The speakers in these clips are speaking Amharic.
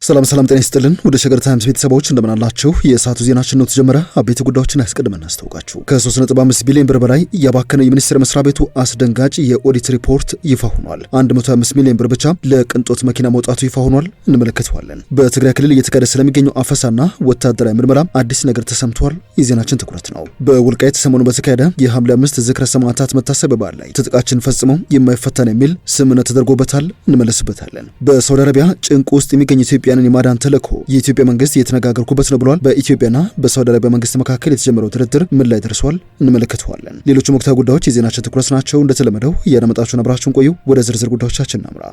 ሰላም ጤና ይስጥልን ወደ ሸገር ታይምስ ቤተሰቦች እንደምን አላችሁ? የሰዓቱ ዜናችን ነው ተጀመረ። አቤት ጉዳዮችን አስቀድመን እናስተዋውቃችሁ። ከ3.5 ቢሊዮን ብር በላይ ያባከነ የሚኒስቴር መስሪያ ቤቱ አስደንጋጭ የኦዲት ሪፖርት ይፋ ሆኗል። 125 ሚሊዮን ብር ብቻ ለቅንጦት መኪና መውጣቱ ይፋ ሆኗል። እንመለከተዋለን። በትግራይ ክልል እየተካሄደ ስለሚገኘው አፈሳና ወታደራዊ ምርመራ አዲስ ነገር ተሰምቷል። የዜናችን ትኩረት ነው። በወልቃይት ሰሞኑን በተካሄደ የሐምሌ 5 ዝክረ ሰማዕታት መታሰቢያ በዓል ላይ ትጥቃችን ፈጽመው የማይፈታን የሚል ስምምነት ተደርጎበታል። እንመለስበታለን። በሳውዲ አረቢያ ጭንቅ ውስጥ የሚገኝ ኢትዮጵያንን የማዳን ተልዕኮ የኢትዮጵያ መንግስት እየተነጋገርኩበት ነው ብሏል። በኢትዮጵያና በሳውዲ አረቢያ መንግስት መካከል የተጀመረው ድርድር ምን ላይ ደርሷል? እንመለከተዋለን። ሌሎችም ወቅታዊ ጉዳዮች የዜናችን ትኩረት ናቸው። እንደተለመደው እያደመጣችሁን አብራችሁን ቆዩ። ወደ ዝርዝር ጉዳዮቻችን እናምራ።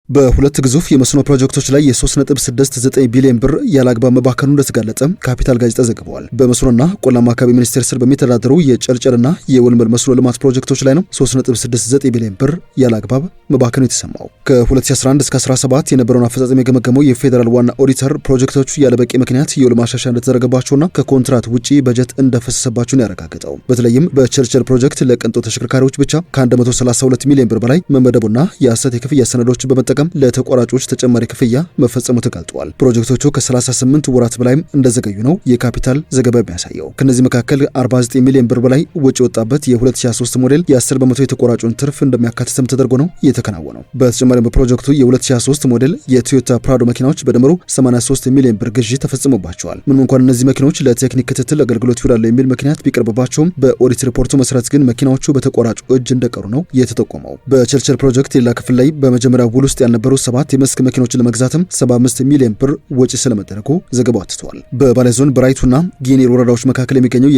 በሁለት ግዙፍ የመስኖ ፕሮጀክቶች ላይ የ3.69 ቢሊዮን ብር ያላግባብ መባከኑ እንደተጋለጠ ካፒታል ጋዜጣ ዘግቧል። በመስኖና ቆላማ አካባቢ ሚኒስቴር ስር በሚተዳደሩ የጨርጨርና የወልመል መስኖ ልማት ፕሮጀክቶች ላይ ነው 3.69 ቢሊዮን ብር ያላግባብ መባከኑ የተሰማው። ከ2011 እስከ 17 የነበረውን አፈጻጸም የገመገመው የፌዴራል ዋና ኦዲተር ፕሮጀክቶቹ ያለበቂ ምክንያት የውል ማሻሻያ እንደተደረገባቸውና ከኮንትራት ውጪ በጀት እንደፈሰሰባቸው ነው ያረጋገጠው። በተለይም በቸርቸር ፕሮጀክት ለቅንጦ ተሽከርካሪዎች ብቻ ከ132 ሚሊዮን ብር በላይ መመደቡና የሐሰት የክፍያ ሰነዶችን በመጠቀም ለተቋራጮች ተጨማሪ ክፍያ መፈጸሙ ተጋልጧል። ፕሮጀክቶቹ ከ38 ወራት በላይም እንደዘገዩ ነው የካፒታል ዘገባ የሚያሳየው። ከነዚህ መካከል 49 ሚሊዮን ብር በላይ ወጪ ወጣበት የ2023 ሞዴል የ10 በመቶ የተቋራጩን ትርፍ እንደሚያካትትም ተደርጎ ነው የተከናወነው። በተጨማሪም በፕሮጀክቱ የ2023 ሞዴል የቶዮታ ፕራዶ መኪናዎች በድምሩ 83 ሚሊዮን ብር ግዢ ተፈጽሞባቸዋል። ምንም እንኳን እነዚህ መኪናዎች ለቴክኒክ ክትትል አገልግሎት ይውላሉ የሚል ምክንያት ቢቀርብባቸውም በኦዲት ሪፖርቱ መሰረት ግን መኪናዎቹ በተቋራጩ እጅ እንደቀሩ ነው የተጠቆመው። በቸርቸር ፕሮጀክት ሌላ ክፍል ላይ በመጀመሪያ ውል ውስጥ ያልነበሩ 7 የመስክ መኪኖችን ለመግዛትም 75 ሚሊዮን ብር ወጪ ስለመደረጉ ዘገባው አትቷል። በባሌ ዞን በራይቱና ጊኒር ወረዳዎች መካከል የሚገኘው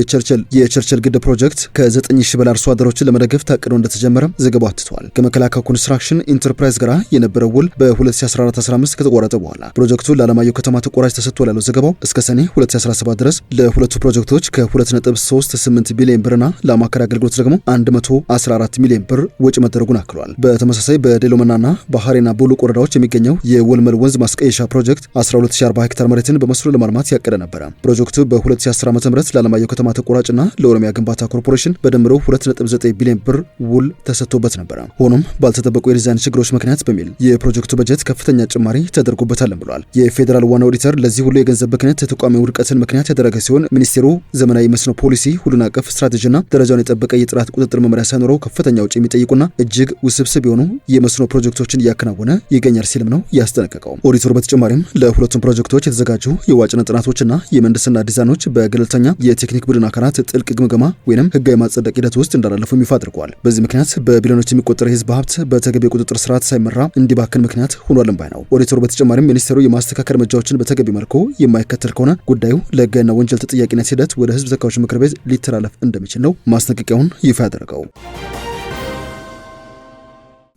የቸርቸል ግድብ ፕሮጀክት ከ9000 በላይ አርሶ አደሮችን ለመደገፍ ታቅዶ እንደተጀመረ ዘገባው አትቷል። ከመከላከያ ኮንስትራክሽን ኢንተርፕራይዝ ጋር የነበረው ውል በ2014-15 ከተቋረጠ በኋላ ፕሮጀክቱ ለዓለማየሁ ከተማ ተቆራጭ ተሰጥቷል ያለው ዘገባው እስከ ሰኔ 2017 ድረስ ለሁለቱ ፕሮጀክቶች ከ2.38 ቢሊዮን ብርና ለአማካሪ አገልግሎት ደግሞ 114 ሚሊዮን ብር ወጪ መደረጉን አክሏል። በተመሳሳይ በዴሎመናና ባህሬና ቡሉ ወረዳዎች የሚገኘው የወልመል ወንዝ ማስቀየሻ ፕሮጀክት 12040 ሄክታር መሬትን በመስኖ ለማልማት ያቀደ ነበር። ፕሮጀክቱ በ2010 ዓ.ም ለዓለማየሁ ከተማ ተቆራጭና ለኦሮሚያ ግንባታ ኮርፖሬሽን በድምሩ 2.9 ቢሊዮን ብር ውል ተሰጥቶበት ነበር። ሆኖም ባልተጠበቁ የዲዛይን ችግሮች ምክንያት በሚል የፕሮጀክቱ በጀት ከፍተኛ ጭማሪ ተደርጎበታል ብሏል። የፌዴራል ዋና ኦዲተር ለዚህ ሁሉ የገንዘብ ብክነት የተቋሚ ውድቀትን ምክንያት ያደረገ ሲሆን ሚኒስቴሩ ዘመናዊ መስኖ ፖሊሲ፣ ሁሉን አቀፍ ስትራቴጂና ደረጃውን የጠበቀ የጥራት ቁጥጥር መመሪያ ሳይኖረው ከፍተኛ ውጪ የሚጠይቁና እጅግ ውስብስብ የሆኑ የመስኖ ፕሮጀክቶችን እያከናወነ ይገኛል ሲልም ነው ያስጠነቀቀው። ኦዲተሩ በተጨማሪም ለሁለቱም ፕሮጀክቶች የተዘጋጁ የዋጭነት ጥናቶችና የምህንድስና ዲዛይኖች በገለልተኛ የቴክኒክ ቡድን አካላት ጥልቅ ግምገማ ወይንም ህጋዊ ማጸደቅ ሂደት ውስጥ እንዳላለፉ ይፋ አድርገዋል። በዚህ ምክንያት በቢሊዮኖች የሚቆጠር የህዝብ ሀብት በተገቢ ቁጥጥር ስርዓት ሳይመራ እንዲባክን ምክንያት ሆኗልም ባይ ነው። ኦዲተሩ በተጨማሪም ሚኒስቴሩ የማስተካከል እርምጃዎችን በተገቢ መልኩ የማይከተል ከሆነ ጉዳዩ ለህጋዊና ወንጀል ተጠያቂነት ሂደት ወደ ህዝብ ተወካዮች ምክር ቤት ሊተላለፍ እንደሚችል ነው ማስጠንቀቂያውን ይፋ ያደረገው።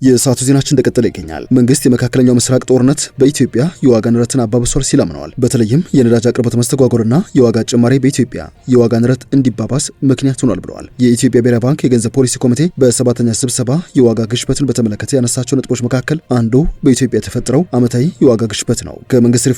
የሰዓቱ ዜናችን እንደቀጠለ ይገኛል። መንግስት የመካከለኛው ምስራቅ ጦርነት በኢትዮጵያ የዋጋ ንረትን አባብሷል ሲል አምነዋል። በተለይም የነዳጅ አቅርቦት መስተጓጎልና የዋጋ ጭማሪ በኢትዮጵያ የዋጋ ንረት እንዲባባስ ምክንያት ሆኗል ብለዋል። የኢትዮጵያ ብሔራዊ ባንክ የገንዘብ ፖሊሲ ኮሚቴ በሰባተኛ ስብሰባ የዋጋ ግሽበትን በተመለከተ ያነሳቸው ነጥቦች መካከል አንዱ በኢትዮጵያ የተፈጠረው ዓመታዊ የዋጋ ግሽበት ነው። ከመንግስት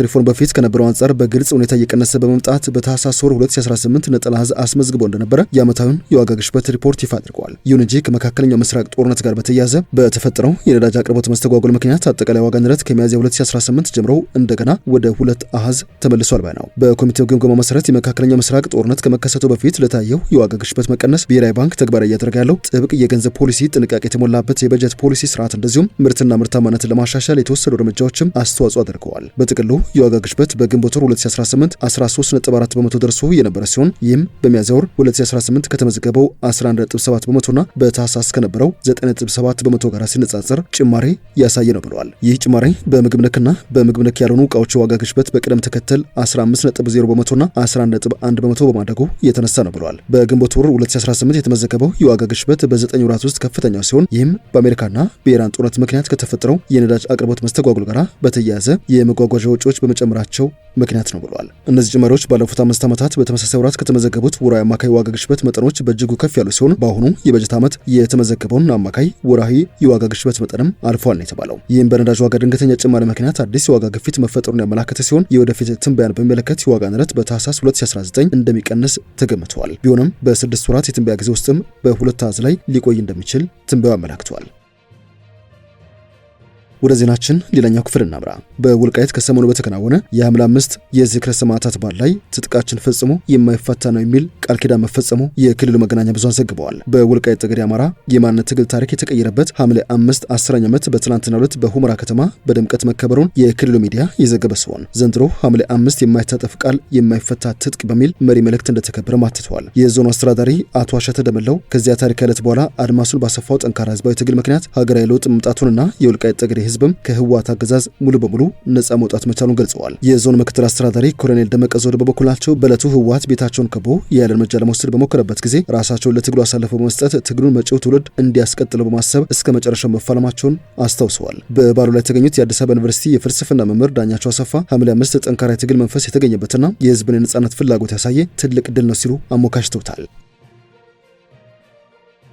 ሪፎርም በፊት ከነበረው አንጻር በግልጽ ሁኔታ እየቀነሰ በመምጣት በታህሳስ ወር 2018 ነጠላ አሃዝ አስመዝግቦ እንደነበረ የዓመታዊውን የዋጋ ግሽበት ሪፖርት ይፋ አድርገዋል። ይሁን እንጂ ከመካከለኛው ምስራቅ ጦርነት ጋር ተያዘ በተፈጠረው የነዳጅ አቅርቦት መስተጓጎል ምክንያት አጠቃላይ ዋጋ ንረት ከሚያዝያ 2018 ጀምሮ እንደገና ወደ 2 አሃዝ ተመልሷል ባይ ነው። በኮሚቴው ግምገማ መሰረት የመካከለኛው ምስራቅ ጦርነት ከመከሰቱ በፊት ለታየው የዋጋ ግሽበት መቀነስ ብሔራዊ ባንክ ተግባራዊ እያደረገ ያለው ጥብቅ የገንዘብ ፖሊሲ፣ ጥንቃቄ የተሞላበት የበጀት ፖሊሲ ስርዓት እንደዚሁም ምርትና ምርታማነትን ለማሻሻል የተወሰዱ እርምጃዎችም አስተዋጽኦ አድርገዋል። በጥቅሉ የዋጋ ግሽበት በግንቦት ወር 2018 13.4 በመቶ ደርሶ የነበረ ሲሆን ይህም በሚያዝያ ወር 2018 ከተመዘገበው 11.7 በመቶና በታህሳስ ከነበረው 9.7 በመቶ ጋር ሲነጻጸር ጭማሪ ያሳየ ነው ብለዋል። ይህ ጭማሪ በምግብ ነክና በምግብ ነክ ያልሆኑ ዕቃዎች ዋጋ ግሽበት በቅደም ተከተል 15.0 በመቶና 11.1 በመቶ በማደጉ የተነሳ ነው ብለዋል። በግንቦት ወር 2018 የተመዘገበው የዋጋ ግሽበት በ9 ወራት ውስጥ ከፍተኛው ሲሆን ይህም በአሜሪካና በኢራን ጦርነት ምክንያት ከተፈጠረው የነዳጅ አቅርቦት መስተጓጎል ጋር በተያያዘ የመጓጓዣ ወጪዎች በመጨመራቸው ምክንያት ነው ብለዋል። እነዚህ ጭማሪዎች ባለፉት 5 ዓመታት በተመሳሳይ ወራት ከተመዘገቡት ወራዊ አማካይ ዋጋ ግሽበት መጠኖች በእጅጉ ከፍ ያሉ ሲሆን በአሁኑ የበጀት ዓመት የተመዘገበውን አማካይ ወራሂ የዋጋ ግሽበት መጠንም አልፏል ነው የተባለው። ይህም በነዳጅ ዋጋ ድንገተኛ ጭማሪ ምክንያት አዲስ የዋጋ ግፊት መፈጠሩን ያመላከተ ሲሆን የወደፊት ትንበያን በሚመለከት የዋጋ ንረት በታህሳስ 2019 እንደሚቀንስ ተገምቷል። ቢሆንም በ6 ወራት የትንበያ ጊዜ ውስጥም በሁለት አሃዝ ላይ ሊቆይ እንደሚችል ትንበያው አመላክቷል። ወደ ዜናችን ሌላኛው ክፍል እናምራ። በወልቃይት ከሰሞኑ በተከናወነ የሐምሌ 5 የዝክረ ሰማዕታት በዓል ላይ ትጥቃችን ፈጽሞ የማይፈታ ነው የሚል ቃል ኪዳን መፈጸሙ የክልሉ መገናኛ ብዙሃን ዘግበዋል። በወልቃይት ጠገዴ አማራ የማንነት ትግል ታሪክ የተቀየረበት ሐምሌ 5 10ኛ ዓመት በትናንትናው ዕለት በሁመራ ከተማ በድምቀት መከበሩን የክልሉ ሚዲያ የዘገበ ሲሆን ዘንድሮ ሐምሌ 5 የማይታጠፍ ቃል የማይፈታ ትጥቅ በሚል መሪ መልእክት እንደተከበረ ማትተዋል። የዞኑ አስተዳዳሪ አቶ አሸተ ደመለው ከዚያ ታሪክ ዕለት በኋላ አድማሱን ባሰፋው ጠንካራ ህዝባዊ ትግል ምክንያት ሀገራዊ ለውጥ መምጣቱንና የወልቃይት ጠገዴ ህዝብም ከህወሓት አገዛዝ ሙሉ በሙሉ ነጻ መውጣት መቻሉን ገልጸዋል። የዞን ምክትል አስተዳዳሪ ኮሎኔል ደመቀ ዘውዴ በበኩላቸው በዕለቱ ህወሓት ቤታቸውን ከቦ የኃይል እርምጃ ለመውሰድ በሞከረበት ጊዜ ራሳቸውን ለትግሉ አሳልፈው በመስጠት ትግሉን መጪው ትውልድ እንዲያስቀጥለው በማሰብ እስከ መጨረሻው መፋለማቸውን አስታውሰዋል። በበዓሉ ላይ የተገኙት የአዲስ አበባ ዩኒቨርሲቲ የፍልስፍና መምህር ዳኛቸው አሰፋ ሐምሌ 5 ጠንካራ የትግል መንፈስ የተገኘበትና የህዝብን የነጻነት ፍላጎት ያሳየ ትልቅ ድል ነው ሲሉ አሞካሽተውታል።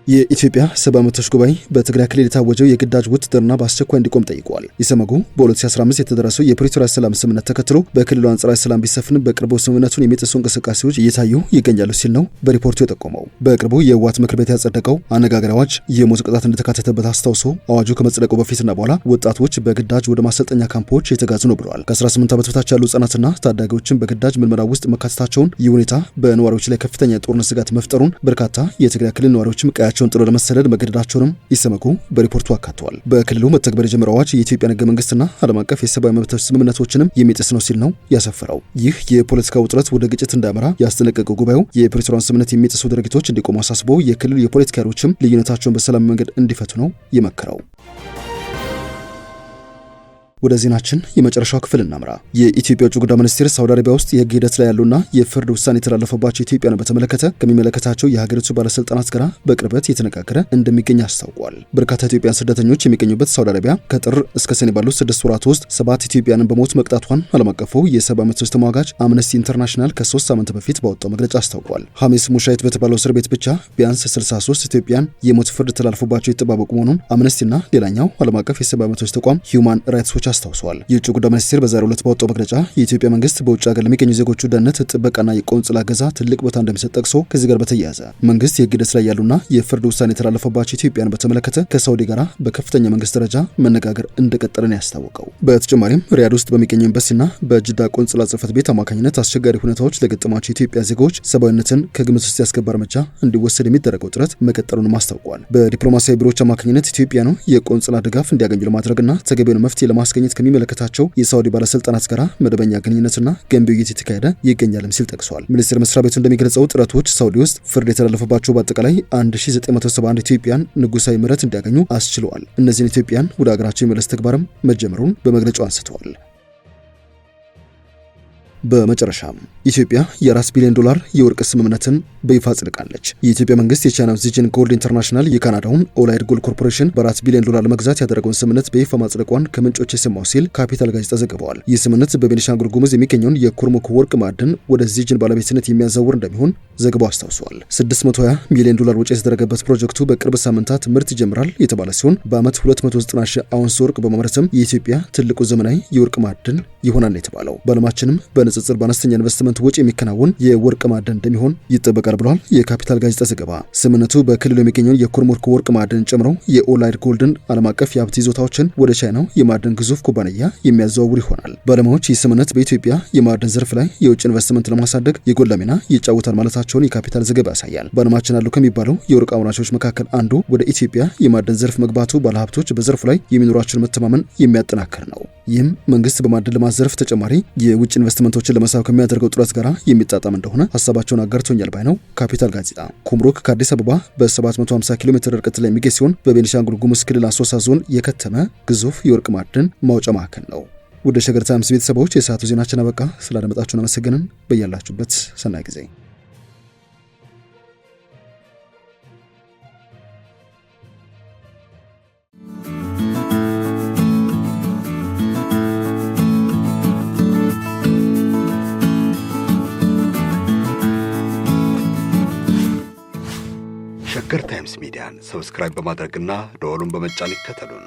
የኢትዮጵያ ሰብአዊ መብቶች ጉባኤ በትግራይ ክልል የታወጀው የግዳጅ ውትድርና በአስቸኳይ እንዲቆም ጠይቋል። ኢሰመጉ በ2015 የተደረሰው የፕሪቶሪያ ሰላም ስምምነት ተከትሎ በክልሉ አንጻራዊ ሰላም ቢሰፍንም በቅርቡ ስምምነቱን የሚጥሱ እንቅስቃሴዎች እየታዩ ይገኛሉ ሲል ነው በሪፖርቱ የጠቆመው። በቅርቡ የህወሓት ምክር ቤት ያጸደቀው አነጋጋሪ አዋጅ የሞት ቅጣት እንደተካተተበት አስታውሶ አዋጁ ከመጽደቁ በፊትና በኋላ ወጣቶች በግዳጅ ወደ ማሰልጠኛ ካምፖች የተጋዙ ነው ብለዋል። ከ18 ዓመት በታች ያሉ ህጻናትና ታዳጊዎችን በግዳጅ ምልመላ ውስጥ መካተታቸውን፣ ይህ ሁኔታ በነዋሪዎች ላይ ከፍተኛ የጦርነት ስጋት መፍጠሩን፣ በርካታ የትግራይ ክልል ነዋሪዎችም ቀያቸውን ጥሎ ለመሰደድ መገደዳቸውንም ኢሰመጉ በሪፖርቱ አካተዋል። በክልሉ መተግበር የጀመረው አዋጅ የኢትዮጵያን ህገ መንግስትና ዓለም አቀፍ የሰብአዊ መብቶች ስምምነቶችንም የሚጥስ ነው ሲል ነው ያሰፈረው። ይህ የፖለቲካ ውጥረት ወደ ግጭት እንዳያመራ ያስጠነቀቀው ጉባኤው የፕሪቶሪያን ስምምነት የሚጥሱ ድርጊቶች እንዲቆሙ አሳስቦ የክልሉ የፖለቲካ ኃይሎችም ልዩነታቸውን በሰላም መንገድ እንዲፈቱ ነው የመከረው። ወደ ዜናችን የመጨረሻው ክፍል እናምራ። የኢትዮጵያ ውጭ ጉዳይ ሚኒስቴር ሳውዲ አረቢያ ውስጥ የህግ ሂደት ላይ ያሉና የፍርድ ውሳኔ የተላለፈባቸው ኢትዮጵያን በተመለከተ ከሚመለከታቸው የሀገሪቱ ባለስልጣናት ጋር በቅርበት እየተነጋገረ እንደሚገኝ አስታውቋል። በርካታ ኢትዮጵያን ስደተኞች የሚገኙበት ሳውዲ አረቢያ ከጥር እስከ ሰኔ ባሉት 6 ወራት ውስጥ 7 ኢትዮጵያንን በሞት መቅጣቷን ዓለም አቀፉ የሰብአዊ መብቶች ተሟጋች አምነስቲ ኢንተርናሽናል ከ3 ሳምንት በፊት ባወጣው መግለጫ አስታውቋል። ሐሚስ ሙሻይት በተባለው እስር ቤት ብቻ ቢያንስ 63 ኢትዮጵያን የሞት ፍርድ ተላልፎባቸው የተጠባበቁ መሆኑን አምነስቲና ሌላኛው ዓለም አቀፍ የሰብአዊ መብቶች ተቋም ሂውማን ራይትስ ዎች አስታውሰዋል። የውጭ ጉዳይ ሚኒስቴር በዛሬው ዕለት ባወጣው መግለጫ የኢትዮጵያ መንግስት በውጭ ሀገር ለሚገኙ ዜጎቹ ደህንነት ጥበቃና የቆንጽላ እገዛ ትልቅ ቦታ እንደሚሰጥ ጠቅሶ ከዚህ ጋር በተያያዘ መንግስት የህግ ሂደት ላይ ያሉና የፍርድ ውሳኔ የተላለፈባቸው ኢትዮጵያን በተመለከተ ከሳውዲ ጋር በከፍተኛ መንግስት ደረጃ መነጋገር እንደቀጠለ ነው ያስታወቀው። በተጨማሪም ሪያድ ውስጥ በሚገኘው ኤምባሲና በጅዳ ቆንጽላ ጽህፈት ቤት አማካኝነት አስቸጋሪ ሁኔታዎች ለገጠማቸው የኢትዮጵያ ዜጎች ሰብአዊነትን ከግምት ውስጥ ያስገባ እርምጃ እንዲወሰድ የሚደረገው ጥረት መቀጠሉንም አስታውቋል። በዲፕሎማሲያዊ ቢሮዎች አማካኝነት ኢትዮጵያኑ የቆንጽላ ድጋፍ እንዲያገኙ ለማድረግና ተገቢውን መፍትሄ ለማስገኘት ከሚመለከታቸው የሳውዲ ባለስልጣናት ጋር መደበኛ ግንኙነትና ገንቢ ውይይት የተካሄደ ይገኛልም ሲል ጠቅሷል። ሚኒስቴር መስሪያ ቤቱ እንደሚገልጸው ጥረቶች ሳውዲ ውስጥ ፍርድ የተላለፈባቸው በአጠቃላይ 1971 ኢትዮጵያን ንጉሳዊ ምህረት እንዲያገኙ አስችለዋል። እነዚህን ኢትዮጵያን ወደ ሀገራቸው የመለስ ተግባርም መጀመሩን በመግለጫው አንስተዋል። በመጨረሻም ኢትዮጵያ የ4 ቢሊዮን ዶላር የወርቅ ስምምነትን በይፋ አጽድቃለች። የኢትዮጵያ መንግስት የቻይናው ዚጂን ጎልድ ኢንተርናሽናል የካናዳውን ኦላይድ ጎልድ ኮርፖሬሽን በ4 ቢሊዮን ዶላር ለመግዛት ያደረገውን ስምምነት በይፋ ማጽደቋን ከምንጮች የሰማው ሲል ካፒታል ጋዜጣ ዘግበዋል። ይህ ስምምነት በቤኒሻንጉል ጉሙዝ የሚገኘውን የኩርሙክ ወርቅ ማዕድን ወደ ዚጂን ባለቤትነት የሚያዛውር እንደሚሆን ዘገባው አስታውሷል። 620 ሚሊዮን ዶላር ወጪ የተደረገበት ፕሮጀክቱ በቅርብ ሳምንታት ምርት ይጀምራል የተባለ ሲሆን በአመት 290 ሺህ አውንስ ወርቅ በማምረትም የኢትዮጵያ ትልቁ ዘመናዊ የወርቅ ማዕድን ይሆናል የተባለው በዓለማችንም በንጽጽር በአነስተኛ ኢንቨስትመንት ወጪ የሚከናወን የወርቅ ማዕድን እንደሚሆን ይጠበቃል ብሏል የካፒታል ጋዜጣ ዘገባ። ስምምነቱ በክልሉ የሚገኘውን የኩርሙክ ወርቅ ማዕድን ጨምሮ የኦላይድ ጎልድን ዓለም አቀፍ የሀብት ይዞታዎችን ወደ ቻይናው የማዕድን ግዙፍ ኩባንያ የሚያዘዋውር ይሆናል። ባለሙያዎች ይህ ስምምነት በኢትዮጵያ የማዕድን ዘርፍ ላይ የውጭ ኢንቨስትመንት ለማሳደግ የጎላ ሚና ይጫወታል ማለታቸውን የካፒታል ዘገባ ያሳያል። በዓለማችን አሉ ከሚባለው የወርቅ አምራቾች መካከል አንዱ ወደ ኢትዮጵያ የማዕድን ዘርፍ መግባቱ ባለሀብቶች በዘርፉ ላይ የሚኖራቸውን መተማመን የሚያጠናክር ነው። ይህም መንግስት በማዕድን ልማት ዘርፍ ተጨማሪ የውጭ ኢንቨስትመንቶችን ለመሳብ ከሚያደርገው ጥረት ጋር የሚጣጣም እንደሆነ ሀሳባቸውን አጋርቶኛል ባይ ነው ካፒታል ጋዜጣ። ኩምሩክ ከአዲስ አበባ በ750 ኪሎ ሜትር ርቀት ላይ የሚገኝ ሲሆን በቤኒሻንጉል ጉሙዝ ክልል አሶሳ ዞን የከተመ ግዙፍ የወርቅ ማዕድን ማውጫ ማዕከል ነው። ወደ ሸገር ታይምስ ቤተሰቦች የሰዓቱ ዜናችን አበቃ። ስላደመጣችሁን አመሰግንን። በያላችሁበት ሰናይ ጊዜ ሸገር ታይምስ ሚዲያን ሰብስክራይብ በማድረግና ደወሉን በመጫን ይከተሉን።